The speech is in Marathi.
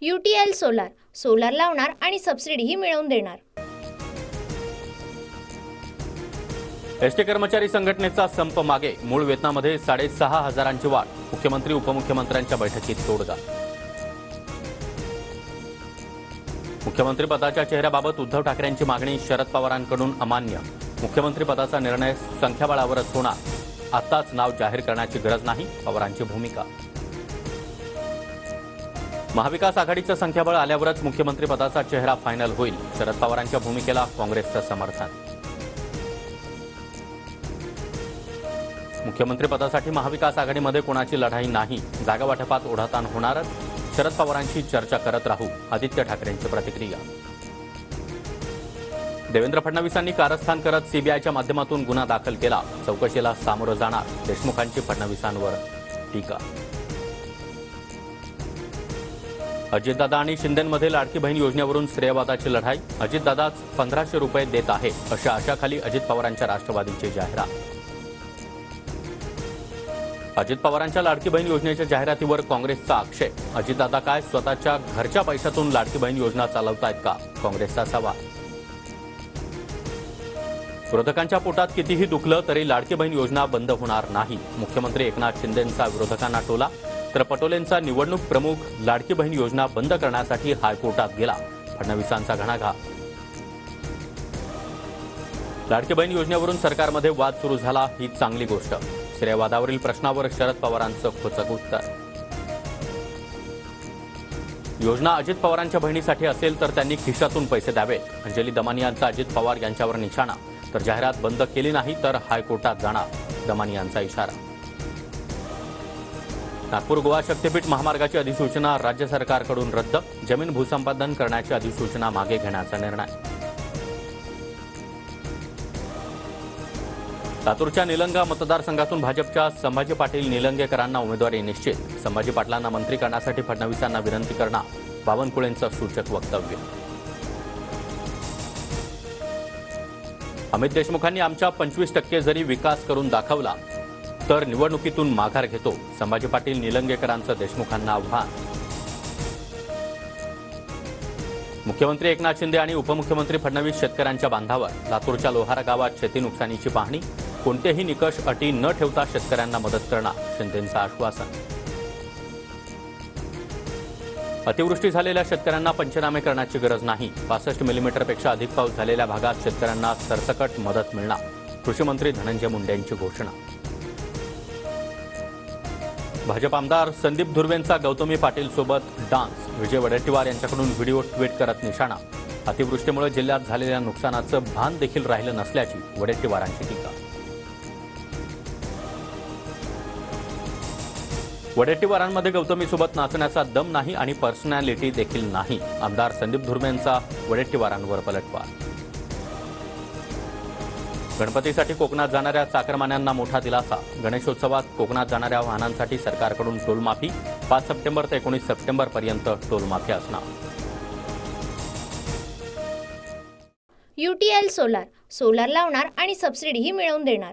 UTL सोलार लावणार आणि सबसिडीही मिळवून देणार। एसटी कर्मचारी संघटनेचा संप मागे, मूळ वेतनामध्ये 6,500ची वाढ, मुख्यमंत्री उपमुख्यमंत्र्यांच्या बैठकीत तोडगा। मुख्यमंत्री पदाच्या चेहऱ्याबाबत उद्धव ठाकरेंची मागणी शरद पवारांकडून अमान्य, मुख्यमंत्री पदाचा निर्णय संख्याबळावरच होणार, आत्ताच नाव जाहीर करण्याची गरज नाही, पवारांची भूमिका। महाविकास आघाडीचं संख्याबळ आल्यावरच मुख्यमंत्री पदाचा चेहरा फायनल होईल, शरद पवारांच्या भूमिकेला काँग्रेसचं समर्थन। मुख्यमंत्री पदासाठी महाविकास आघाडीमध्ये कोणाची लढाई नाही, जागा वाटपात ओढाताण होणारच, शरद पवारांशी चर्चा करत राहू, आदित्य ठाकरेंची प्रतिक्रिया। देवेंद्र फडणवीसांनी कारस्थान करत सीबीआयच्या माध्यमातून गुन्हा दाखल केला, चौकशीला सामोरं जाणार, देशमुखांची फडणवीसांवर टीका। अजितदादा आणि शिंदेंमध्ये लाडकी बहीण योजनेवरून श्रेयवादाची लढाई, अजितदादाच 1500 रुपये देत आहे अशा आशाखाली अजित पवारांच्या राष्ट्रवादीची जाहिरात। अजित पवारांच्या लाडकी बहीण योजनेच्या जाहिरातीवर काँग्रेसचा आक्षेप, अजितदादा काय स्वतःच्या घरच्या पैशातून लाडकी बहीण योजना चालवतायत का, काँग्रेसचा सवाल। विरोधकांच्या पोटात कितीही दुखलं तरी लाडकी बहीण योजना बंद होणार नाही, मुख्यमंत्री एकनाथ शिंदेंचा विरोधकांना टोला, तर पटोलेंचा निवडणूक प्रमुख लाडकी बहीण योजना बंद करण्यासाठी हायकोर्टात गेला, फडणवीसांचा घणाघात। लाडकी बहीण योजनेवरून सरकारमध्ये वाद सुरू झाला, ही चांगली गोष्ट, श्रेयवादावरील प्रश्नावर शरद पवारांचं खोचक उत्तर। योजना अजित पवारांच्या बहिणीसाठी असेल तर त्यांनी खिशातून पैसे द्यावेत, अंजली दमानियांचा अजित पवार यांच्यावर निशाणा, तर जाहिरात बंद केली नाही तर हायकोर्टात जाणार, दमानियांचा इशारा। नागपूर गोवा शक्तीपीठ महामार्गाची अधिसूचना राज्य सरकारकडून रद्द, जमीन भूसंपादन करण्याची अधिसूचना मागे घेण्याचा निर्णय। लातूरच्या निलंगा मतदारसंघातून भाजपच्या संभाजी पाटील निलंगेकरांना उमेदवारी निश्चित, संभाजी पाटलांना मंत्री करण्यासाठी फडणवीसांना विनंती करणार, बावनकुळेंचं सूचक वक्तव्य। अमित देशमुखांनी आमच्या 25% जरी विकास करून दाखवला तर निवडणुकीतून माघार घेतो, संभाजी पाटील निलंगेकरांचं देशमुखांना आव्हान। मुख्यमंत्री एकनाथ शिंदे आणि उपमुख्यमंत्री फडणवीस शेतकऱ्यांच्या बांधावर, लातूरच्या लोहारा गावात शेती नुकसानीची पाहणी, कोणतेही निकष अटी न ठेवता शेतकऱ्यांना मदत करणार, शिंदेंचं आश्वासन। अतिवृष्टी झालेल्या शेतकऱ्यांना पंचनामे करण्याची गरज नाही, 65 मिलीमीटरपेक्षा अधिक पाऊस झालेल्या भागात शेतकऱ्यांना सरसकट मदत मिळणार, कृषी मंत्री धनंजय मुंडेंची घोषणा। भाजप आमदार संदीप धुर्वेंचा गौतमी पाटील सोबत डान्स, विजय वडेट्टीवार यांच्याकडून व्हिडिओ ट्विट करत निशाणा, अतिवृष्टीमुळे जिल्ह्यात झालेल्या नुकसानाचं भान देखील राहिलं नसल्याची वडेट्टीवारांची टीका। वडेट्टीवारांमध्ये गौतमीसोबत नाचण्याचा दम नाही आणि पर्सनॅलिटी देखील नाही, आमदार संदीप धुर्वेंचा वडेट्टीवारांवर पलटवार। गणपतीसाठी कोकणात जाणाऱ्या चाकरमान्यांना मोठा दिलासा, गणेशोत्सवात कोकणात जाणाऱ्या वाहनांसाठी सरकारकडून टोलमाफी, 5 सप्टेंबर ते 19 सप्टेंबरपर्यंत टोलमाफी असणार। UTL सोलार लावणार आणि सबसिडीही मिळवून देणार।